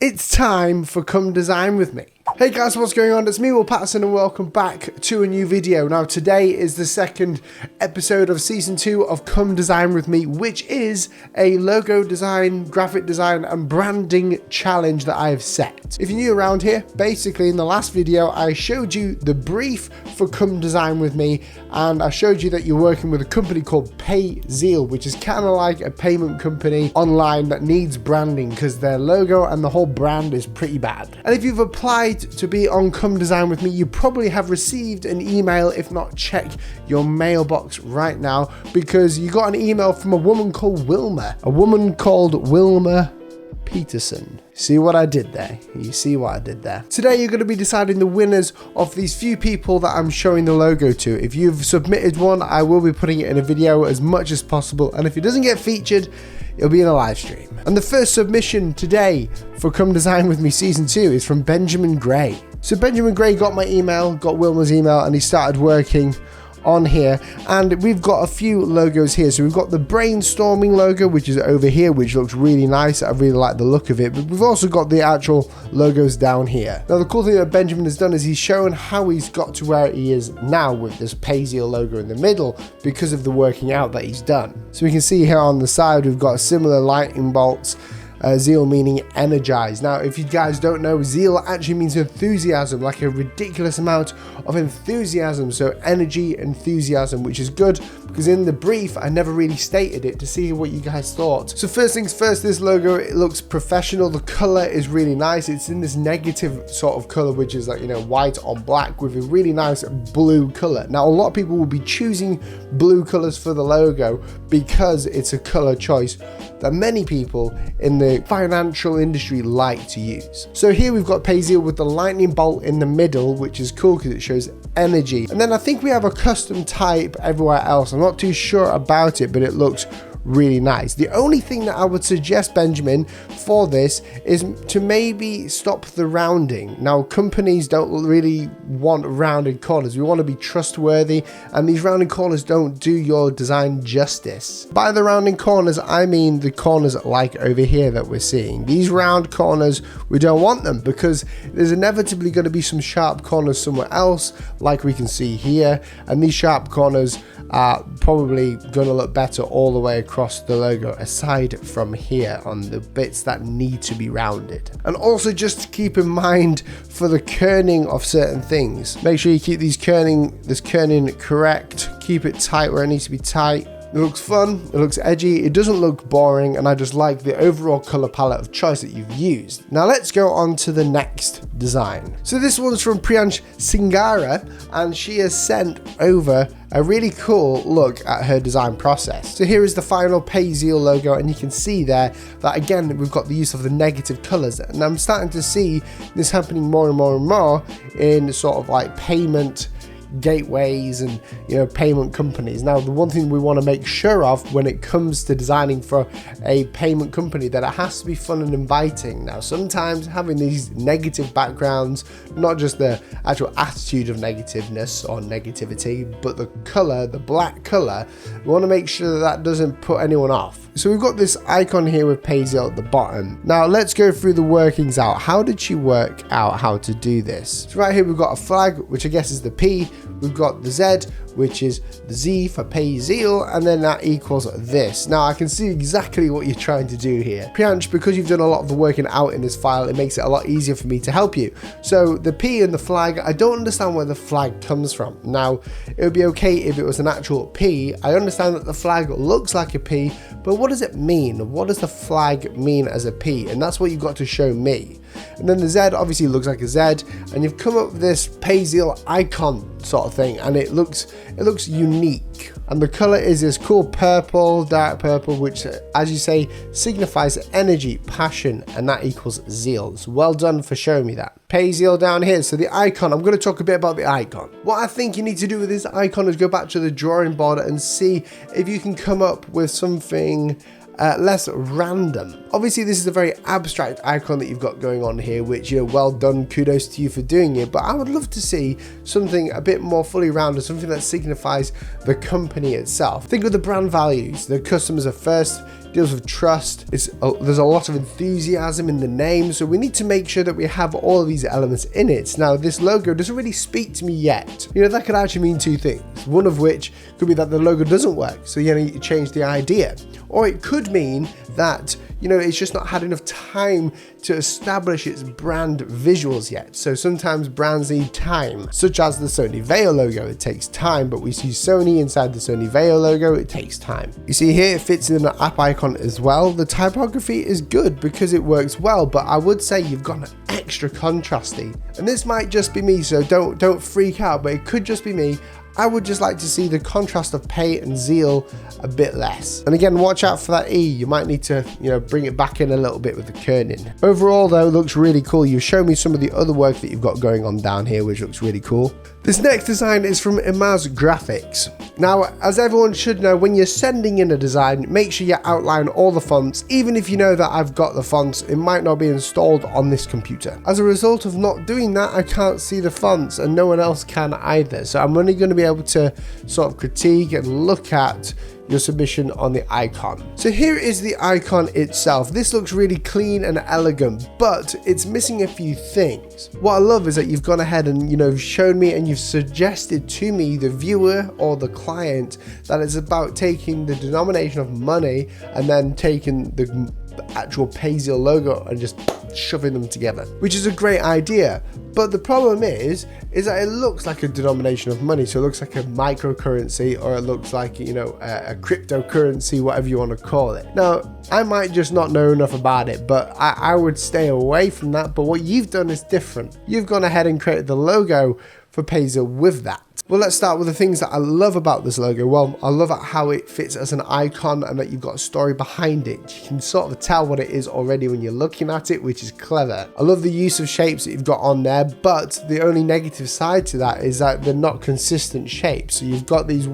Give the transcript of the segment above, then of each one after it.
It's time for Come Design With Me. Hey guys, what's going on? It's me, Paterson, and welcome back to a new video. Now today is the second episode of season 2 of Come Design With Me, which is a logo design, graphic design and branding challenge that I've set. If you're new around here, basically in the last video I showed you the brief for Come Design With Me, and I showed you that you're working with a company called Paterson, which is kind of like a payment company online that needs branding because their logo and the whole brand is pretty bad. And if you've applied to be on Come Design With Me, you probably have received an email. If not, check your mailbox right now, because you got an email from a woman called Wilma. Peterson. See what I did there? You see what I did there? Today you're going to be deciding the winners of these few people that I'm showing the logo to. If you've submitted one, I will be putting it in a video as much as possible, and if it doesn't get featured, it'll be in a live stream. And the first submission today for Come Design With Me Season 2 is from Benjamin Gray. So Benjamin Gray got my email, got Wilma's email, and he started working on here, and we've got a few logos here. So we've got the brainstorming logo, which is over here, which looks really nice. I really like the look of it, but we've also got the actual logos down here. Now the cool thing that Benjamin has done is he's shown how he's got to where he is now with this Paterson logo in the middle because of the working out that he's done. So we can see here on the side we've got similar lightning bolts. Zeal meaning energized. Now, if you guys don't know, zeal actually means enthusiasm, like a ridiculous amount of enthusiasm. So energy, enthusiasm, which is good because in the brief, I never really stated it to see what you guys thought. So first things first, this logo, it looks professional. The color is really nice. It's in this negative sort of color, which is like, you know, white on black with a really nice blue color. Now, a lot of people will be choosing blue colors for the logo because it's a color choice that many people in the financial industry like to use. So here we've got Paterson with the lightning bolt in the middle, which is cool because it shows energy. And then I think we have a custom type everywhere else. I'm not too sure about it, but it looks really nice. The only thing that I would suggest, Benjamin, for this is to maybe stop the rounding. Now, companies don't really want rounded corners. We want to be trustworthy, and these rounded corners don't do your design justice. By the rounding corners, I mean the corners like over here that we're seeing. These round corners, we don't want them because there's inevitably going to be some sharp corners somewhere else, like we can see here, and these sharp corners are probably going to look better all the way across the logo, aside from here on the bits that need to be rounded. And also just keep in mind for the kerning of certain things, make sure you keep this kerning correct, keep it tight where it needs to be tight. It looks fun, it looks edgy, it doesn't look boring, and I just like the overall color palette of choice that you've used. Now let's go on to the next design. So this one's from Priyanka Singhara, and she has sent over a really cool look at her design process. So here is the final Paterson logo, and you can see there that again we've got the use of the negative colors, and I'm starting to see this happening more and more and more in sort of like payment gateways and, you know, payment companies. Now, the one thing we want to make sure of when it comes to designing for a payment company, that it has to be fun and inviting. Now, sometimes having these negative backgrounds, not just the actual attitude of negativeness or negativity, but the color, the black color, we want to make sure that that doesn't put anyone off. So we've got this icon here with Paterson at the bottom. Now let's go through the workings out. How did she work out how to do this? So right here we've got a flag, which I guess is the P. We've got the Z, which is the Z for Paterson, and then that equals this. Now I can see exactly what you're trying to do here. Priyanka, because you've done a lot of the working out in this file, it makes it a lot easier for me to help you. So the P and the flag, I don't understand where the flag comes from. Now, it would be okay if it was an actual P. I understand that the flag looks like a P, but what does it mean? What does the flag mean as a P? And that's what you've got to show me. And then the Z obviously looks like a Z, and you've come up with this Paterson icon sort of thing, and it looks unique. And the color is this cool purple, dark purple, which, as you say, signifies energy, passion, and that equals zeal. So well done for showing me that. Paterson down here. So the icon, I'm going to talk a bit about the icon. What I think you need to do with this icon is go back to the drawing board and see if you can come up with something less random. Obviously this is a very abstract icon that you've got going on here, which, you know, well done, kudos to you for doing it, but I would love to see something a bit more fully rounded, something that signifies the company itself. Think of the brand values. The customers are first, deals with trust. There's a lot of enthusiasm in the name, so we need to make sure that we have all of these elements in it. Now, this logo doesn't really speak to me yet. That could actually mean two things. One of which could be that the logo doesn't work, so you need to change the idea. Or it could mean that it's just not had enough time to establish its brand visuals yet. So sometimes brands need time, such as the Sony Vaio logo. It takes time, but we see Sony inside the Sony Vaio logo, it takes time. You see here, it fits in an app icon as well. The typography is good because it works well, but I would say you've got an extra contrasty. And this might just be me, so don't freak out, but it could just be me. I would just like to see the contrast of pay and zeal a bit less. And again, watch out for that E. You might need to, bring it back in a little bit with the kerning. Overall though, it looks really cool. You've shown me some of the other work that you've got going on down here, which looks really cool. This next design is from Emmaus Graphics. Now, as everyone should know, when you're sending in a design, make sure you outline all the fonts. Even if you know that I've got the fonts, it might not be installed on this computer. As a result of not doing that, I can't see the fonts and no one else can either. So I'm only going to be able to sort of critique and look at your submission on the icon. So here is the icon itself. This looks really clean and elegant, but it's missing a few things. What I love is that you've gone ahead and shown me and you've suggested to me, the viewer or the client, that it's about taking the denomination of money and then taking the actual Paterson logo and just shoving them together, which is a great idea. But the problem is that it looks like a denomination of money. So it looks like a microcurrency, or it looks like, a cryptocurrency, whatever you want to call it. Now, I might just not know enough about it, but I would stay away from that. But what you've done is different. You've gone ahead and created the logo for Paterson with that. Well, let's start with the things that I love about this logo. Well, I love how it fits as an icon and that you've got a story behind it. You can sort of tell what it is already when you're looking at it, which is clever. I love the use of shapes that you've got on there, but the only negative side to that is that they're not consistent shapes. So you've got these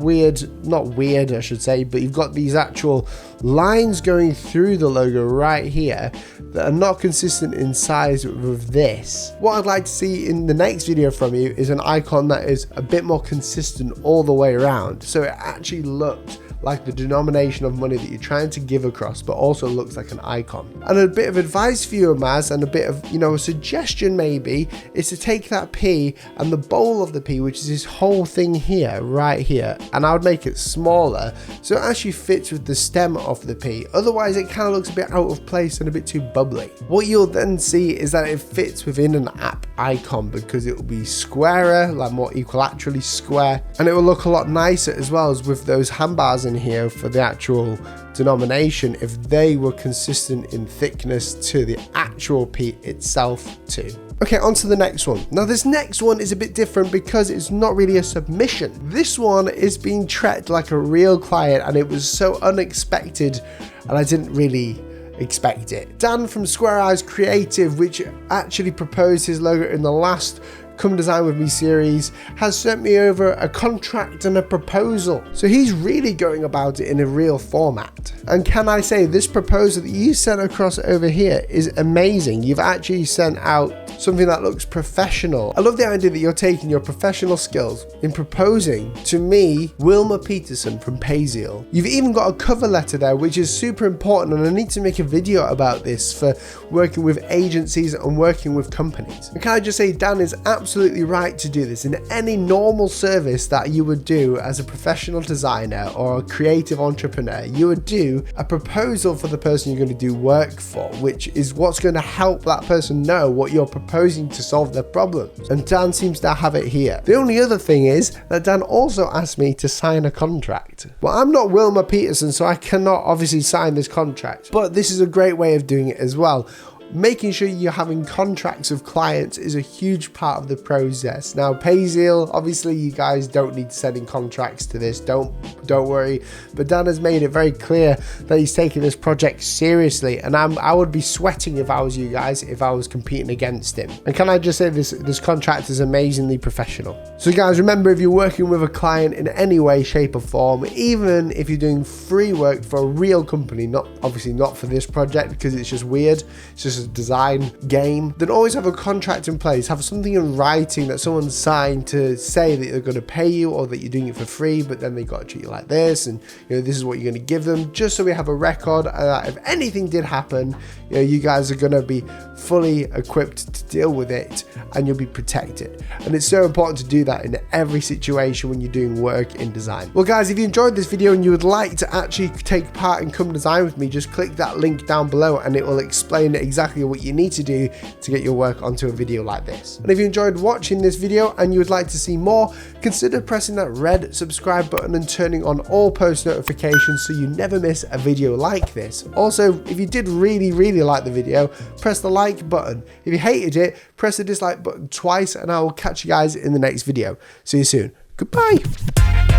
not weird, I should say, but you've got these actual lines going through the logo right here that are not consistent in size with this. What I'd like to see in the next video from you is an icon that is a bit more consistent all the way around, so it actually looked like the denomination of money that you're trying to give across, but also looks like an icon. And a bit of advice for you, Emmaus, and a bit of, a suggestion maybe, is to take that P and the bowl of the P, which is this whole thing here, right here, and I would make it smaller so it actually fits with the stem of the P. Otherwise, it kind of looks a bit out of place and a bit too bubbly. What you'll then see is that it fits within an app icon because it will be squarer, like more equilaterally square, and it will look a lot nicer as well, as with those handbars in here for the actual denomination if they were consistent in thickness to the actual P itself too. Okay, on to the next one. Now this next one is a bit different because it's not really a submission. This one is being treated like a real client, and it was so unexpected and I didn't really expect it. Dan from Square Eyes Creative, which actually proposed his logo in the last Come Design With Me series, has sent me over a contract and a proposal. So he's really going about it in a real format. And can I say, this proposal that you sent across over here is amazing. You've actually sent out something that looks professional. I love the idea that you're taking your professional skills in proposing to me, Wilma Paterson from Paterson. You've even got a cover letter there, which is super important, and I need to make a video about this for working with agencies and working with companies. And can I just say, Dan is absolutely right to do this. In any normal service that you would do as a professional designer or a creative entrepreneur, you would do a proposal for the person you're going to do work for, which is what's going to help that person know what you're proposing to solve their problems. And Dan seems to have it here. The only other thing is that Dan also asked me to sign a contract. Well, I'm not Wilma Paterson, so I cannot obviously sign this contract, but this is a great way of doing it as well. Making sure you're having contracts with clients is a huge part of the process. Now, Paterson, obviously you guys don't need to send in contracts to this, don't worry, but Dan has made it very clear that he's taking this project seriously, and I would be sweating if I was you guys, if I was competing against him. And can I just say, this contract is amazingly professional. So guys, remember, if you're working with a client in any way, shape or form, even if you're doing free work for a real company, obviously not for this project because it's just weird, it's just just a design game, then always have a contract in place, have something in writing that someone signed to say that they're going to pay you or that you're doing it for free, but then they got to treat you like this, and this is what you're going to give them, just so we have a record that if anything did happen, you guys are going to be fully equipped to deal with it and you'll be protected. And it's so important to do that in every situation when you're doing work in design. Well guys, if you enjoyed this video and you would like to actually take part in Come Design with me, just click that link down below and it will explain exactly what you need to do to get your work onto a video like this. And if you enjoyed watching this video and you would like to see more, consider pressing that red subscribe button and turning on all post notifications so you never miss a video like this. Also, if you did really like the video, press the like button. If you hated it, press the dislike button twice, and I will catch you guys in the next video. See you soon. Goodbye.